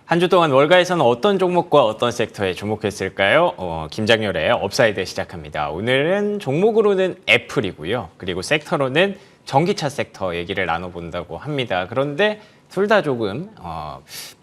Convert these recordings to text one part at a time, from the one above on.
한 주 동안 월가에서는 어떤 종목과 어떤 섹터에 주목했을까요? 김장렬의 업사이드 시작합니다. 오늘은 종목으로는 애플이고요. 그리고 섹터로는 전기차 섹터 얘기를 나눠본다고 합니다. 그런데 둘 다 조금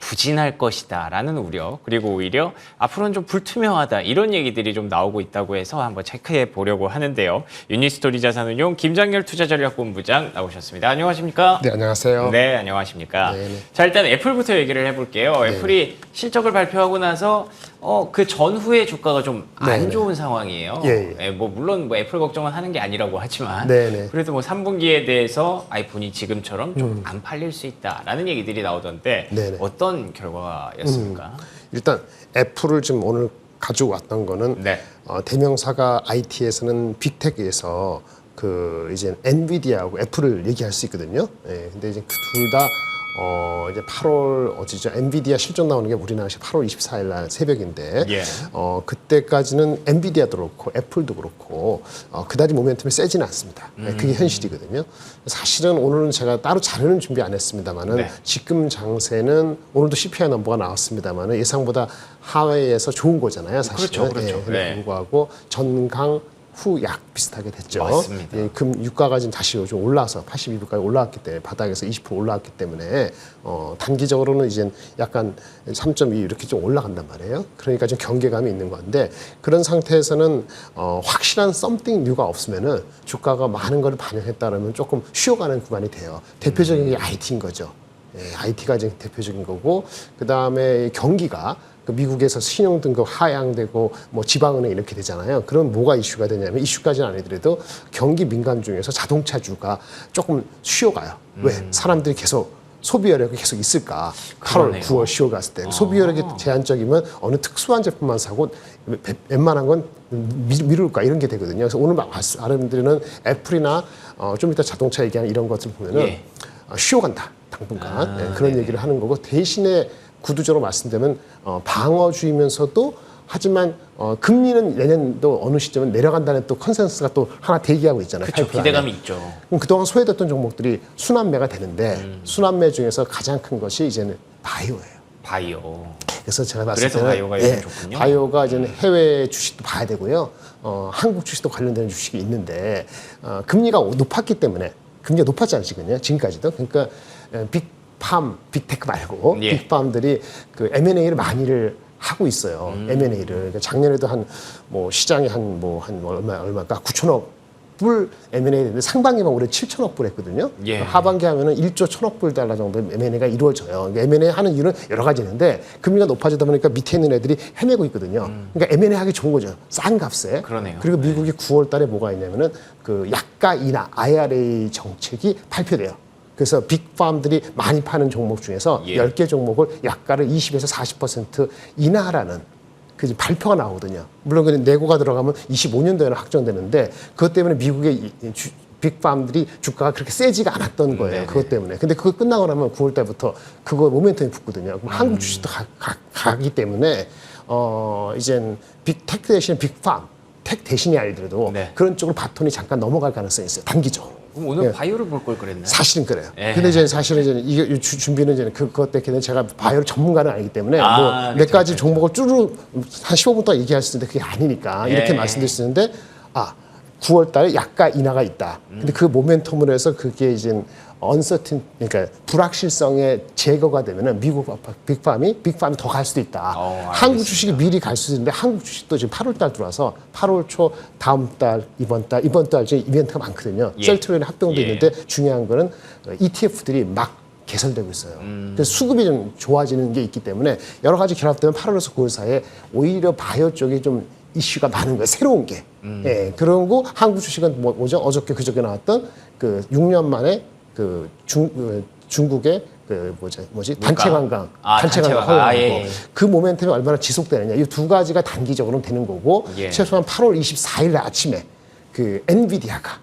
부진할 것이다 라는 우려, 그리고 오히려 앞으로는 좀 불투명하다 이런 얘기들이 좀 나오고 있다고 해서 한번 체크해 보려고 하는데요. 유니스토리 자산운용 김장렬 투자전략본부장 나오셨습니다. 안녕하십니까? 네, 안녕하세요. 네, 안녕하십니까? 네네. 자, 일단 애플부터 얘기를 해볼게요. 네네. 애플이 실적을 발표하고 나서 그 전후에 주가가 좀 안 네네. 좋은 상황이에요. 예, 예. 물론 애플 걱정은 하는 게 아니라고 하지만 네네. 그래도 3분기에 대해서 아이폰이 지금처럼 좀 안 팔릴 수 있다라는 얘기들이 나오던데 네네. 어떤 결과였습니까? 일단 애플을 지금 오늘 가지고 왔던 거는 네. 대명사가 IT에서는 빅테크에서 그 이제 엔비디아하고 애플을 얘기할 수 있거든요. 예, 근데 이제 그 둘 다 이제 8월 어디죠? 엔비디아 실적 나오는 게 우리나라 8월 24일 날 새벽인데 예. 그때까지는 엔비디아도 그렇고 애플도 그렇고 그다지 모멘텀이 세지는 않습니다. 그게 현실이거든요. 사실은 오늘은 제가 따로 자료는 준비 안 했습니다만은 네. 지금 장세는 오늘도 CPI 넘버가 나왔습니다만은 예상보다 하회에서 좋은 거잖아요, 사실은. 그렇죠. 예, 네. 불구하고 전강 후 약 비슷하게 됐죠. 맞습니다. 예, 금 유가가 지금 다시 요즘 올라서 82불까지 올라왔기 때문에 바닥에서 20% 올라왔기 때문에 단기적으로는 이제 약간 3.2 이렇게 좀 올라간단 말이에요. 그러니까 좀 경계감이 있는 건데 그런 상태에서는 확실한 썸띵 뉴가 없으면은 주가가 많은 걸 반영했다라면 조금 쉬어가는 구간이 돼요. 대표적인 게 IT인 거죠. 예, IT가 이제 대표적인 거고 그 다음에 경기가 그 미국에서 신용 등급 하향되고 뭐 지방은행 이렇게 되잖아요. 그럼 뭐가 이슈가 되냐면 이슈까지는 아니더라도 경기 민감 중에서 자동차주가 조금 쉬어가요. 왜? 사람들이 계속 소비 여력이 계속 있을까? 8월, 그러네요. 9월, 10월 갔을 때 소비 여력이 제한적이면 어느 특수한 제품만 사고 웬만한 건 미룰까 이런 게 되거든요. 그래서 오늘 말씀드리는 애플이나 좀 이따 자동차 얘기하는 이런 것들 보면은 예. 쉬어간다 당분간 그런 얘기를 하는 거고 대신에 구두적으로 말씀드리면 방어주의면서도 하지만 금리는 내년도 어느 시점은 내려간다는 또 컨센서스가 또 하나 대기하고 있잖아요. 그렇죠. 파이프라인에. 기대감이 있죠. 그럼 그동안 소외됐던 종목들이 순환매가 되는데 순환매 중에서 가장 큰 것이 이제는 바이오예요. 바이오. 그래서 제가 봤을 그래서 때는 바이오가 요즘 좋군요. 바이오가 이제는 해외 주식도 봐야 되고요. 한국 주식도 관련되는 주식이 있는데 금리가 높았기 때문에 금리가 높았잖아요 지금까지도. 그러니까 빅테크 말고 예. 빅팜들이 그 M&A를 많이를 하고 있어요. M&A를 그러니까 작년에도 시장이 얼마가 9천억 불 M&A 했는데 상반기만 올해 7천억 불 했거든요. 예. 하반기 하면은 1조 1천억 불 달러 정도 M&A가 이루어져요. 그러니까 M&A 하는 이유는 여러 가지 있는데 금리가 높아지다 보니까 밑에 있는 애들이 헤매고 있거든요. 그러니까 M&A 하기 좋은 거죠. 싼 값에. 그러네요. 그리고 미국이 9월 달에 뭐가 있냐면은 그 약가 인하 IRA 정책이 발표돼요. 그래서 빅팜들이 많이 파는 종목 중에서 예. 10개 종목을 약가를 20에서 40% 인하라는 그 발표가 나오거든요. 물론 그 내고가 들어가면 25년도에는 확정되는데 그것 때문에 미국의 빅팜들이 주가가 그렇게 세지가 않았던 거예요. 네네. 그것 때문에. 근데 그거 끝나고 나면 9월 달부터 그거 모멘텀이 붙거든요. 그럼 한국 주식도 가기 때문에 이젠 빅테크 대신 빅팜, 텍 대신이 아니더라도 네. 그런 쪽으로 바톤이 잠깐 넘어갈 가능성이 있어요. 단기적으로. 그럼 오늘 예. 바이오를 볼 걸 그랬나요? 사실은 그래요. 예. 근데 이제 사실은 이제 이게 준비는 이제 그것 때문에 제가 바이오 전문가는 아니기 때문에 몇 그렇죠, 가지 그렇죠. 종목을 쭈루 한 15분 동안 얘기할 수 있는데 그게 아니니까 이렇게 예. 말씀드릴 수 있는데 9월 달에 약가 인하가 있다. 근데 그 모멘텀으로 해서 그게 이제 언서틴 그러니까 불확실성의 제거가 되면은 미국 빅팜이 더 갈 수도 있다. 알겠습니다. 한국 주식이 미리 갈 수도 있는데 한국 주식도 지금 8월 달 들어와서 8월 초 다음 달 이번 달 지금 이벤트가 많거든요. 예. 셀트리온 합병도 예. 있는데 중요한 거는 ETF들이 막 개설되고 있어요. 그래서 수급이 좀 좋아지는 게 있기 때문에 여러 가지 결합되면 8월에서 9월 사이에 오히려 바이오 쪽이 좀 이슈가 많은 거예요. 새로운 게. 예, 그리고 한국 주식은 뭐죠? 어저께 그저께 나왔던 그 6년 만에 그 중국의 그 단체 관광, 단체 관광 허용하고 예. 그 모멘텀이 얼마나 지속되느냐. 이 두 가지가 단기적으로는 되는 거고 예. 최소한 8월 24일 아침에 그 엔비디아가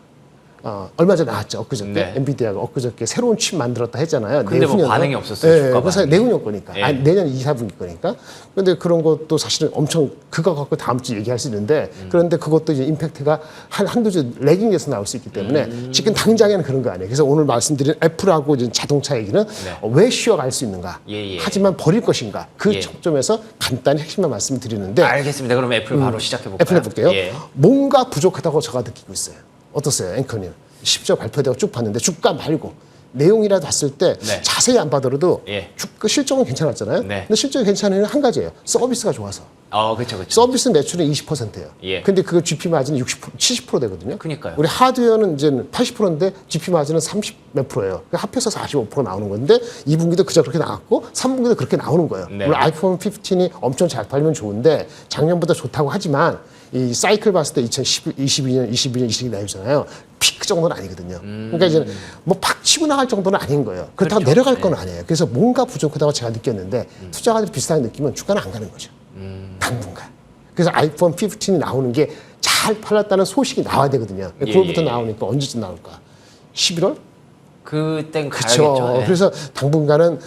얼마 전에 나왔죠. 엊그저께. 네. 엔비디아가 엊그저께 새로운 칩 만들었다 했잖아요. 근데 뭐 내후년도. 반응이 없었어요, 주가 그래서 반응이. 내후년 거니까. 예. 아니, 내년 2, 4분기 거니까. 근데 그런 것도 사실은 엄청 그거 갖고 다음 주 얘기할 수 있는데 그런데 그것도 이제 임팩트가 한두 주 레깅에서 나올 수 있기 때문에 지금 당장에는 그런 거 아니에요. 그래서 오늘 말씀드린 애플하고 이제 자동차 얘기는 왜 쉬어갈 수 있는가. 예. 하지만 버릴 것인가. 그 예. 초점에서 간단히 핵심만 말씀드리는데 알겠습니다. 그럼 애플 바로 시작해 볼까요? 애플 해볼게요. 예. 뭔가 부족하다고 제가 느끼고 있어요. 어떠세요, 앵커님? 10조 발표되고 쭉 봤는데 주가 말고 내용이라도 봤을 때 네. 자세히 안 봐더라도 예. 주가 실적은 괜찮았잖아요. 네. 근데 실적이 괜찮은 이유는 한 가지예요. 서비스가 좋아서. 그렇죠. 서비스 매출은 20%예요. 예. 근데 그 GP 마진이 60%, 70% 되거든요. 그러니까요. 우리 하드웨어는 이제 80%인데 GP 마진은 30 몇 프로예요. 그러니까 합해서 45% 나오는 건데 2분기도 그저 그렇게 나왔고 3분기도 그렇게 나오는 거예요. 네. 물론 아이폰 15이 엄청 잘 팔리면 좋은데 작년보다 좋다고 하지만 이 사이클 봤을 때 2022년, 22년, 22년 나오잖아요. 피크 정도는 아니거든요. 그러니까 이제 뭐 팍 치고 나갈 정도는 아닌 거예요. 그렇다고 그렇죠. 내려갈 건 아니에요. 그래서 뭔가 부족하다고 제가 느꼈는데 투자가들이 비슷하게 느끼면 주가는 안 가는 거죠. 당분간. 그래서 아이폰 15이 나오는 게 잘 팔렸다는 소식이 나와야 되거든요. 예, 9월부터 예. 나오니까 언제쯤 나올까? 11월? 그땐 그렇죠. 가야겠죠. 예. 그래서 당분간은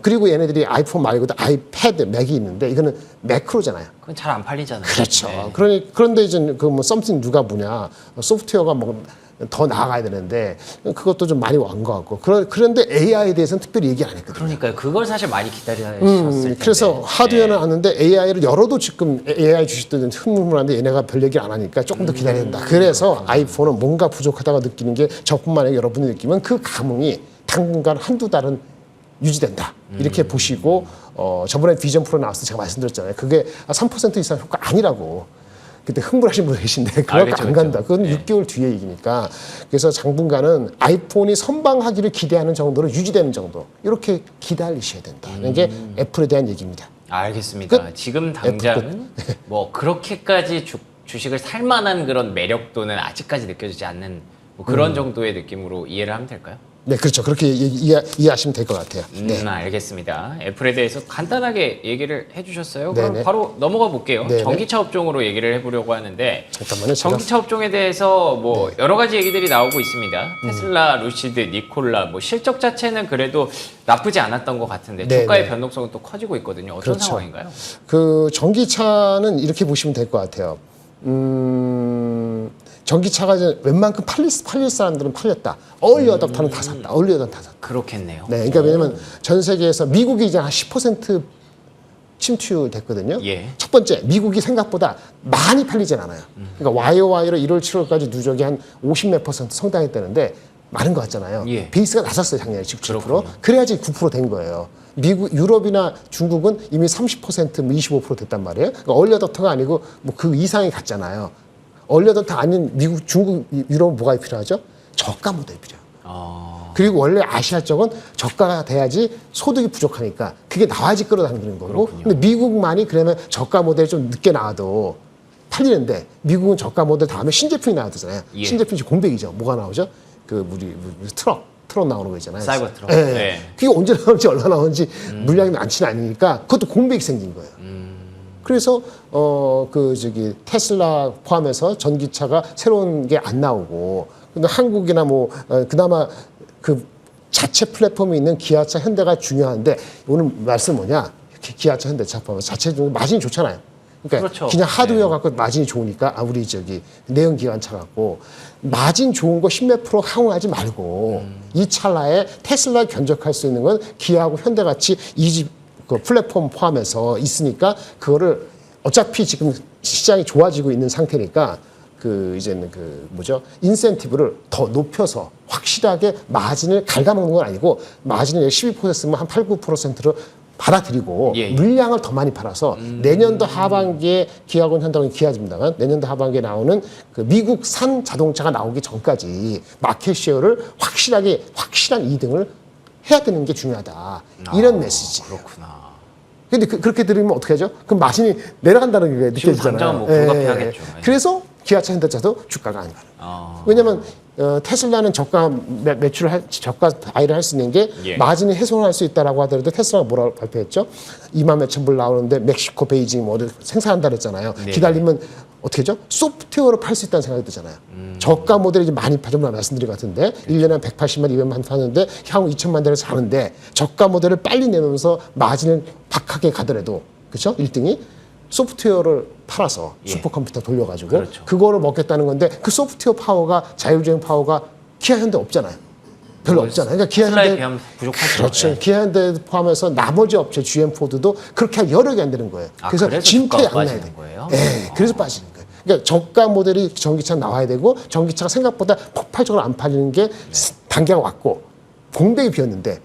그리고 얘네들이 아이폰 말고도 아이패드, 맥이 있는데 이거는 매크로잖아요. 그건 잘 안 팔리잖아요. 그렇죠. 네. 그런데 이제 그 뭐 썸씽 누가 뭐냐 소프트웨어가 뭐 더 나아가야 되는데 그것도 좀 많이 완 것 같고 그런데 AI에 대해서는 특별히 얘기 안 했거든요. 그러니까요. 그걸 사실 많이 기다리셨을 텐데. 그래서 하드웨어는 예. 아는데 AI를 열어도 지금 AI 주식도 흐물흐물한데 얘네가 별 얘기 안 하니까 조금 더 기다려야 된다. 그래서 아이폰은 뭔가 부족하다고 느끼는 게 저뿐만 아니라 여러분이 느끼면 그 감흥이 당분간 한두 달은 유지된다. 이렇게 보시고 저번에 비전 프로 나왔을 때 제가 말씀드렸잖아요. 그게 3% 이상 효과 아니라고. 그때 흥분하신 분 계신데 그거 그렇죠, 안 간다. 그건 6개월 뒤에 얘기니까. 그래서 당분간은 아이폰이 선방하기를 기대하는 정도로 유지되는 정도 이렇게 기다리셔야 된다는 게 애플에 대한 얘기입니다. 알겠습니다. 지금 당장은 뭐 그렇게까지 주식을 살 만한 그런 매력도는 아직까지 느껴지지 않는 뭐 그런 정도의 느낌으로 이해를 하면 될까요? 네, 그렇죠. 그렇게 이해하시면 될 것 같아요. 네. 알겠습니다. 애플에 대해서 간단하게 얘기를 해주셨어요. 그럼 네네. 바로 넘어가 볼게요. 네네. 전기차 업종으로 얘기를 해보려고 하는데 잠깐만요. 전기차 업종에 대해서 뭐 여러 가지 얘기들이 나오고 있습니다. 테슬라, 루시드, 니콜라 뭐 실적 자체는 그래도 나쁘지 않았던 것 같은데 네네. 주가의 변동성은 또 커지고 있거든요. 어떤 그렇죠. 상황인가요? 그 전기차는 이렇게 보시면 될 것 같아요. 전기차가 이제 웬만큼 팔릴 사람들은 팔렸다. 얼리 어답터는 다 샀다. 얼리 어답터 다 샀다. 그렇겠네요. 네, 그러니까 왜냐면 전 세계에서 미국이 이제 한 10% 침투됐거든요. 예. 첫 번째, 미국이 생각보다 많이 팔리진 않아요. 그러니까 YOY로 1월, 7월까지 누적이 한 50몇 % 성장했다는데 많은 것 같잖아요. 예. 베이스가 낮았어요, 작년에 17%. 그렇군요. 그래야지 9% 된 거예요. 유럽이나 중국은 이미 30%, 뭐 25% 됐단 말이에요. 그러니까 얼리 어답터가 아니고 뭐 그 이상이 갔잖아요. 얼리 어답터 아닌 미국, 중국, 유럽은 뭐가 필요하죠? 저가 모델이 필요해요. 그리고 원래 아시아 쪽은 저가가 돼야지 소득이 부족하니까 그게 나와야지 끌어당기는 거고. 그렇군요. 근데 미국만이 그러면 저가 모델이 좀 늦게 나와도 팔리는데 미국은 저가 모델 다음에 신제품이 나왔잖아요. 예. 신제품이 공백이죠. 뭐가 나오죠? 그 우리 트럭 나오는 거 있잖아요. 사이버 트럭. 예. 네. 그게 언제 나오는지 얼마 나오는지 물량이 많지는 않으니까 그것도 공백이 생긴 거예요. 그래서 테슬라 포함해서 전기차가 새로운 게 안 나오고 근데 한국이나 뭐 그나마 그 자체 플랫폼이 있는 기아차, 현대가 중요한데 오늘 말씀 뭐냐? 기아차, 현대차 포함 자체 중 마진이 좋잖아요. 그러니까 그렇죠. 그냥 하드웨어 갖고 마진이 좋으니까 우리 내연기관차 갖고 마진 좋은 거 10몇 프로 항응하지 말고 이 찰나에 테슬라 견적할 수 있는 건 기아하고 현대 같이 그 플랫폼 포함해서 있으니까 그거를 어차피 지금 시장이 좋아지고 있는 상태니까 이제는 인센티브를 더 높여서 확실하게 마진을 갉아먹는 건 아니고 마진을 12% 쓰면 한 8, 9%로 받아들이고 예. 물량을 더 많이 팔아서 내년도 하반기에 기아건 현대는 기아집니다만 내년도 하반기에 나오는 그 미국산 자동차가 나오기 전까지 마켓 쉐어를 확실한 2등을 해야 되는 게 중요하다. 이런 메시지. 그렇구나. 근데 그렇게 들으면 어떻게 하죠? 그럼 마진이 내려간다는 게 지금 느껴지잖아요. 당장은 뭐 불가피하겠죠. 예. 그래서 기아차 현대차도 주가가 안 가는. 왜냐하면 테슬라는 저가 매출을 저가 바이를 할 수 있는 게 예. 마진이 훼손할 수 있다라고 하더라도 테슬라가 뭐라고 발표했죠? 2만 몇천 불 나오는데 멕시코, 베이징 뭐 생산한다 그랬잖아요. 네. 기다리면 어떻게 하죠? 소프트웨어로 팔 수 있다는 생각이 들잖아요. 저가 모델이 이제 많이 파정말 말씀드린 것 같은데 1년에 한 180만, 200만 파는데 향후 2천만 대를 사는데 저가 모델을 빨리 내면서 마진을 박하게 가더라도 그렇죠? 1등이 소프트웨어를 팔아서 예. 슈퍼컴퓨터 돌려가지고 그렇죠. 그거를 먹겠다는 건데 그 소프트웨어 파워가 자율주행 파워가 기아 현대 없잖아요. 별로 없잖아요. 그러니까 기아 테슬라에 현대 비하면 부족하죠. 그렇죠. 예. 기아 현대 포함해서 나머지 업체 GM 포드도 그렇게 할 여력이 안 되는 거예요. 아, 그래서 그래서 진퇴 주가가 양나야 빠지는 돼. 거예요? 예, 그래서 빠지는 거예요. 그러니까 저가 모델이 전기차 나와야 되고 전기차가 생각보다 폭발적으로 안 팔리는 게 단계가 왔고 공백이 비었는데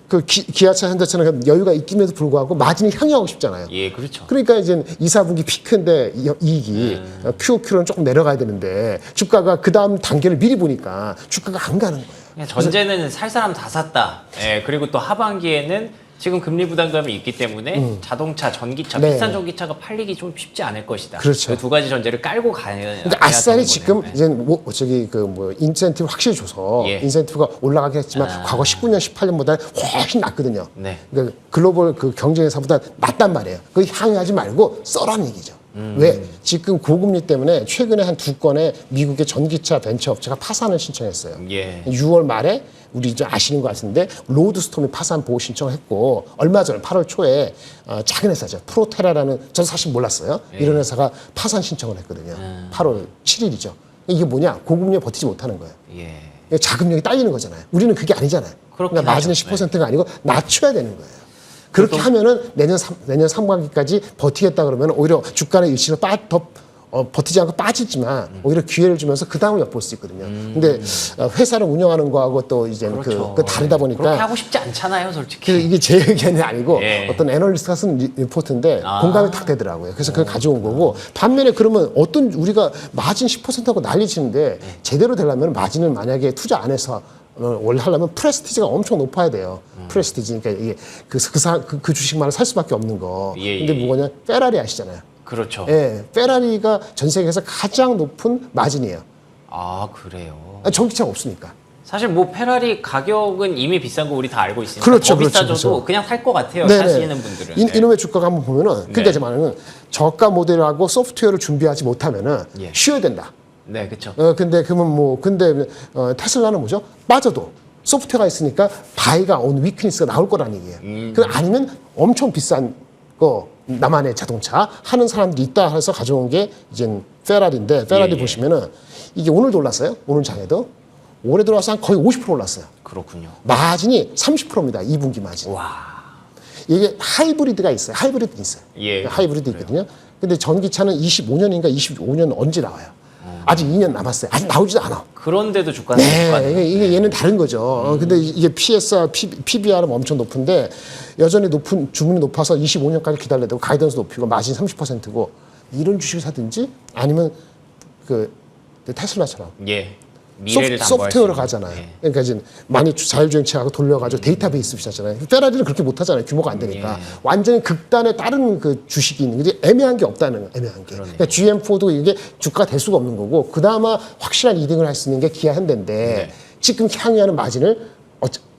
그 기아차 현대차는 여유가 있음에도 불구하고 마진이 향유하고 싶잖아요. 예, 그렇죠. 그러니까 이제 2, 4분기 피크인데 이익이 QOQ로는 조금 내려가야 되는데 주가가 그 다음 단계를 미리 보니까 주가가 안 가는 거예요. 그냥 전제는 살 사람 다 샀다. 예, 그리고 또 하반기에는 지금 금리 부담감이 있기 때문에 자동차, 전기차, 네. 비싼 전기차가 팔리기 좀 쉽지 않을 것이다. 그렇죠. 그 두 가지 전제를 깔고 가야 그러니까 아싸리 되는 지금 거네요. 이제 뭐 저기 그 뭐 인센티브 확실히 줘서 예. 인센티브가 올라가긴 했지만 과거 19년, 18년보다 훨씬 낮거든요. 네. 그러니까 글로벌 그 경쟁회사보다 낮단 말이에요. 그 향유하지 말고 써라는 얘기죠. 왜? 지금 고금리 때문에 최근에 한 2건의 미국의 전기차 벤처 업체가 파산을 신청했어요. 예. 6월 말에 우리 이제 아시는 것 같은데 로드스톰이 파산 보호 신청을 했고 얼마 전에 8월 초에 작은 회사죠. 프로테라라는 저도 사실 몰랐어요. 이런 회사가 파산 신청을 했거든요. 8월 7일이죠. 이게 뭐냐? 고금리에 버티지 못하는 거예요. 예. 자금력이 딸리는 거잖아요. 우리는 그게 아니잖아요. 그렇긴 그러니까 마진은 하죠. 10%가 아니고 낮춰야 되는 거예요. 그렇게 하면은 내년 3분기까지 버티겠다 그러면 오히려 주가는 일시로 버티지 않고 빠지지만 오히려 기회를 주면서 그 다음을 엿볼 수 있거든요. 근데 회사를 운영하는 거하고 또 이제 그렇죠. 그 다르다 보니까 그렇게 하고 싶지 않잖아요, 솔직히. 그래서 이게 제 의견이 아니고 예. 어떤 애널리스트가 쓴 리포트인데 아. 공감이 탁 되더라고요. 그래서 그걸 가져온 거고 반면에 그러면 어떤 우리가 마진 10%하고 난리치는데 제대로 되려면 마진을 만약에 투자 안 해서 원래 하려면 프레스티지가 엄청 높아야 돼요. 프레스티지. 그러니까 이게 그 주식만을 살 수밖에 없는 거. 예, 근데 예. 뭐냐? 페라리 아시잖아요. 그렇죠. 예. 페라리가 전 세계에서 가장 높은 마진이에요. 아, 그래요. 전기차가 없으니까. 사실 뭐 페라리 가격은 이미 비싼 거 우리 다 알고 있으니까 그렇죠, 더 그렇죠, 비싸져도 그렇죠. 그냥 살 것 같아요. 네네. 사시는 분들은. 네. 이놈의 주가가 한번 보면은 그러니까 네. 제 말은 저가 모델하고 소프트웨어를 준비하지 못하면은 예. 쉬어야 된다. 네, 그렇죠. 근데 그러면 테슬라는 뭐죠? 빠져도 소프트웨어가 있으니까 바이가 온 위크니스가 나올 거라는 얘기예요. 그 아니면 엄청 비싼 거 나만의 자동차 하는 사람들이 있다 해서 가져온 게 이제 페라리인데 페라리 예. 보시면은 이게 오늘도 올랐어요. 오늘 장에도 올해 들어와서 한 거의 50% 올랐어요. 그렇군요. 마진이 30%입니다. 2분기 마진. 와. 이게 하이브리드가 있어요. 하이브리드 있어요. 예. 하이브리드 있거든요. 근데 전기차는 25년인가 25년 언제 나와요? 아직 2년 남았어요. 아직 나오지도 않아. 그런데도 주가는 네, 이게 얘는 다른 거죠. 근데 이게 PSR, PBR은 엄청 높은데 여전히 주문이 높아서 25년까지 기다려야 되고 가이던스 높이고 마진 30%고 이런 주식을 사든지 아니면 그 테슬라처럼 예. 미래를 담보할 소프트웨어로 수 있는. 가잖아요. 예. 그러니까 이제 많이 자율주행차하고 돌려가지고 데이터베이스 비슷하잖아요. 페라리는 그렇게 못하잖아요. 규모가 안 되니까. 예. 완전히 극단의 다른 그 주식이 있는 거지 애매한 게 없다는 거예요. 애매한 게. 그러니까 GM4도 이게 주가가 될 수가 없는 거고 그나마 확실한 이득을 할 수 있는 게 기아 현대인데 네. 지금 향유하는 마진을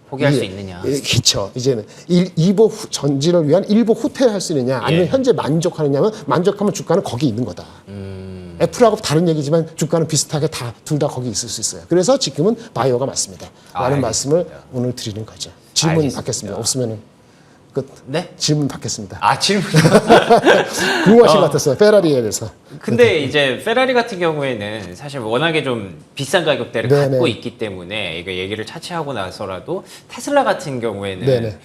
포기할 수 있느냐. 그렇죠. 이제는 일보 전지를 위한 일보 후퇴를 할 수 있느냐 아니면 예. 현재 만족하느냐면 만족하면 주가는 거기 있는 거다. 애플하고 다른 얘기지만 주가는 비슷하게 다 둘 다 거기 있을 수 있어요. 그래서 지금은 바이오가 맞습니다. 라는 알겠습니다. 말씀을 오늘 드리는 거죠. 질문 알겠습니다. 받겠습니다. 없으면은 끝. 네? 질문 받겠습니다. 아, 질문. 궁금하신 것 같았어요. 페라리에 대해서. 근데 이제 페라리 같은 경우에는 사실 워낙에 좀 비싼 가격대를 네네. 갖고 있기 때문에 이거 얘기를 차치하고 나서라도 테슬라 같은 경우에는 네네.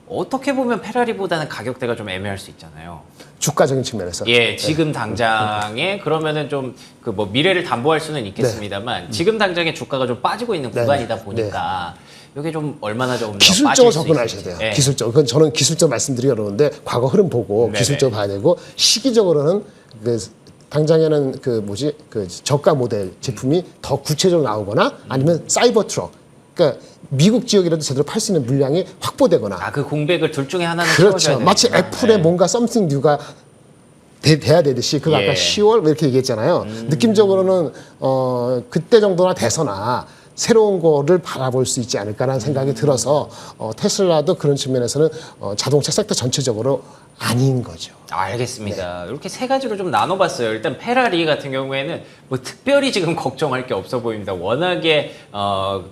어떻게 보면 페라리보다는 가격대가 좀 애매할 수 있잖아요. 주가적인 측면에서. 예, 지금 당장에 그러면은 좀 그 뭐 미래를 담보할 수는 있겠습니다만 지금 당장에 주가가 좀 빠지고 있는 네네. 구간이다 보니까 이게 좀 얼마나 좀 더 기술적으로 빠질 수 접근하셔야 있을지. 돼요. 예. 기술적으로. 그건 저는 기술적 말씀드리기 어려운데 과거 흐름 보고 네네. 기술적으로 봐야 되고 시기적으로는 그 당장에는 그 저가 모델 제품이 더 구체적으로 나오거나 아니면 사이버 트럭. 그러니까 미국 지역이라도 제대로 팔 수 있는 물량이 확보되거나. 아, 그 공백을 둘 중에 하나는 그렇죠. 채워줘야 마치 되는구나. 애플의 예. 뭔가 썸씽 뉴가 돼야 되듯이 그거 아까 예. 10월 이렇게 얘기했잖아요. 느낌적으로는 그때 정도나 돼서나 새로운 거를 바라볼 수 있지 않을까라는 생각이 들어서 테슬라도 그런 측면에서는 자동차 섹터 전체적으로 아닌 거죠. 알겠습니다. 이렇게 세 가지로 좀 나눠봤어요. 일단 페라리 같은 경우에는 뭐 특별히 지금 걱정할 게 없어 보입니다. 워낙에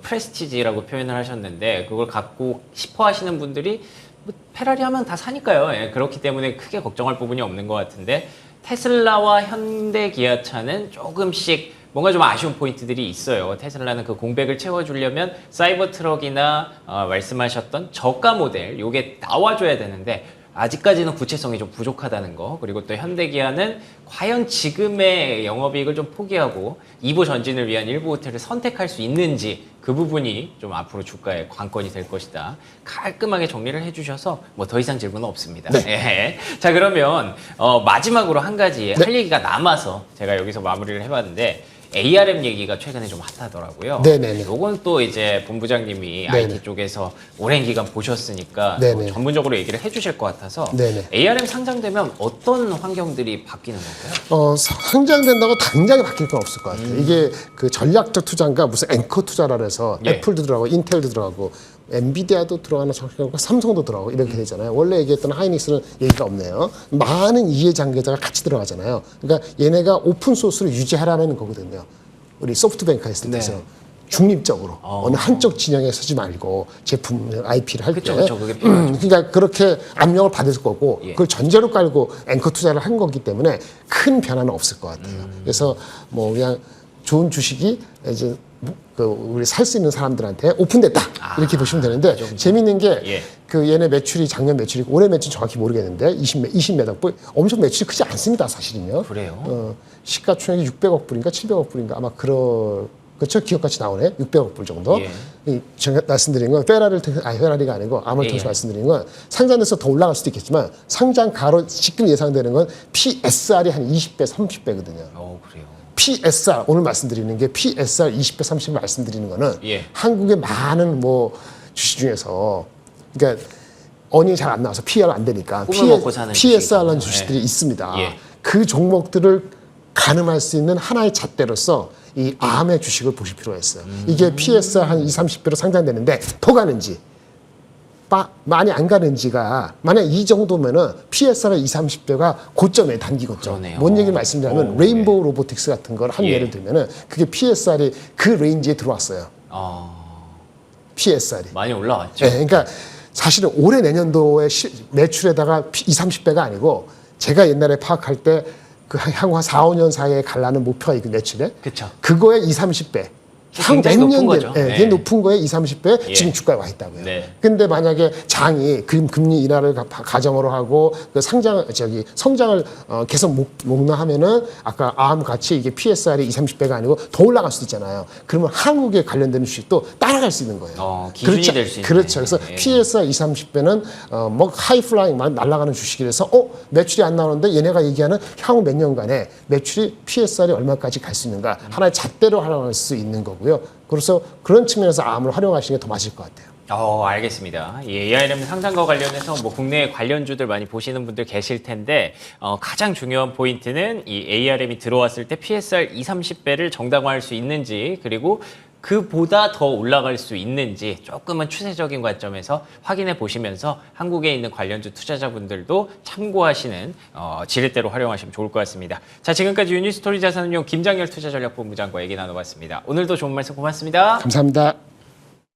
프레스티지라고 표현을 하셨는데 그걸 갖고 싶어 하시는 분들이 뭐 페라리 하면 다 사니까요. 예, 그렇기 때문에 크게 걱정할 부분이 없는 것 같은데 테슬라와 현대 기아차는 조금씩 뭔가 좀 아쉬운 포인트들이 있어요. 테슬라는 그 공백을 채워주려면 사이버 트럭이나 말씀하셨던 저가 모델 요게 나와줘야 되는데 아직까지는 구체성이 좀 부족하다는 거. 그리고 또 현대기아는 과연 지금의 영업이익을 좀 포기하고 2부 전진을 위한 일부 호텔을 선택할 수 있는지 그 부분이 좀 앞으로 주가의 관건이 될 것이다. 깔끔하게 정리를 해주셔서 뭐 더 이상 질문은 없습니다. 예. 자 그러면 마지막으로 한 가지 할 얘기가 남아서 제가 여기서 마무리를 해봤는데 ARM 얘기가 최근에 좀 핫하더라고요. 네네네. 요건 또 이제 본부장님이 네네. IT 쪽에서 오랜 기간 보셨으니까 네네. 전문적으로 얘기를 해주실 것 같아서 네네. ARM 상장되면 어떤 환경들이 바뀌는 건가요? 상장된다고 당장에 바뀔 건 없을 것 같아요. 이게 그 전략적 투자인가 무슨 앵커 투자라 해서 예. 애플도 들어가고 인텔도 들어가고 엔비디아도 들어가는 정확하고 삼성도 들어가고 이렇게 되잖아요. 원래 얘기했던 하이닉스는 얘기가 없네요. 많은 이해장계자가 같이 들어가잖아요. 그러니까 얘네가 오픈 소스를 유지하라는 거거든요. 우리 소프트뱅크 했을 네. 때서 중립적으로 어느 한쪽 진영에 서지 말고 제품 IP를 할 때. 그쵸, 그게 필요하죠. 그러니까 그렇게 압력을 받을 거고 예. 그걸 전제로 깔고 앵커 투자를 한 거기 때문에 큰 변화는 없을 것 같아요. 그래서 뭐 그냥 좋은 주식이 이제 우리 살 수 있는 사람들한테 오픈됐다 이렇게 보시면 되는데 재밌는 게 예. 그 얘네 매출이 작년 매출이 올해 매출 정확히 모르겠는데 20몇 불 엄청 매출이 크지 않습니다 사실은요. 그래요? 시가총액이 600억 불인가 700억 불인가 아마 그렇죠 기업같이 나오네 600억 불 정도. 예. 제가 말씀드린 건 페라리가 아니고 암을 통해서 말씀드린 건 상장돼서 더 올라갈 수도 있겠지만 상장 가로 지금 예상되는 건 PSR이 한 20배 30배거든요. 그래요. PSR 오늘 말씀드리는 게 PSR 20배 30배 말씀드리는 거는 예. 한국의 많은 뭐 주식 중에서 그러니까 어닝이 잘 안 나와서 PR 안 되니까 꿈을 먹고 사는 PSR라는 주식이죠. 주식들이 있습니다. 예. 그 종목들을 가늠할 수 있는 하나의 잣대로서 이 암의 주식을 보실 필요가 있어요. 이게 PSR 한 20, 30배로 상장되는데 더 가는지 많이 안 가는지가 만약 이 정도면은 PSR 20, 30배가 고점에 단기 고점. 그러네요. 뭔 얘기를 말씀드리냐면 레인보우 로보틱스 같은 걸 한 예. 예를 들면은 그게 PSR이 그 레인지에 들어왔어요. PSR이. 많이 올라왔죠. 네, 그러니까 사실은 올해 내년도에 매출에다가 20, 30배가 아니고 제가 옛날에 파악할 때 그 향후 한 4, 5년 사이에 갈라는 목표가 있고 매출에 그쵸. 그거에 20, 30배. 굉장히 높은 거죠. 예, 네. 그게 높은 거에 20, 30배 예. 지금 주가에 와 있다고요. 네. 근데 만약에 장이 금리 인하를 가정으로 하고 그 성장을 계속 목록하면은 아까 암 같이 이게 PSR이 20, 30배가 아니고 더 올라갈 수도 있잖아요. 그러면 한국에 관련되는 주식도 따라갈 수 있는 거예요. 기준이 될 수 있는. 그렇죠. 그래서 예. PSR 20, 30배는 뭐 하이플라잉 날아가는 주식이라서 매출이 안 나오는데 얘네가 얘기하는 향후 몇 년간에 매출이 PSR이 얼마까지 갈 수 있는가 하나의 잣대로 활용할 수 있는 거고요. 그래서 그런 측면에서 암을 활용하시는 게 더 맞을 것 같아요. 알겠습니다. 예, ARM 상장과 관련해서 뭐 국내 관련주들 많이 보시는 분들 계실 텐데 가장 중요한 포인트는 이 ARM이 들어왔을 때 PSR 20, 30배를 정당화할 수 있는지 그리고 그보다 더 올라갈 수 있는지 조금은 추세적인 관점에서 확인해 보시면서 한국에 있는 관련주 투자자분들도 참고하시는 지렛대로 활용하시면 좋을 것 같습니다. 자, 지금까지 유니스토리 자산운용 김장열 투자전략본부장과 얘기 나눠봤습니다. 오늘도 좋은 말씀 고맙습니다. 감사합니다.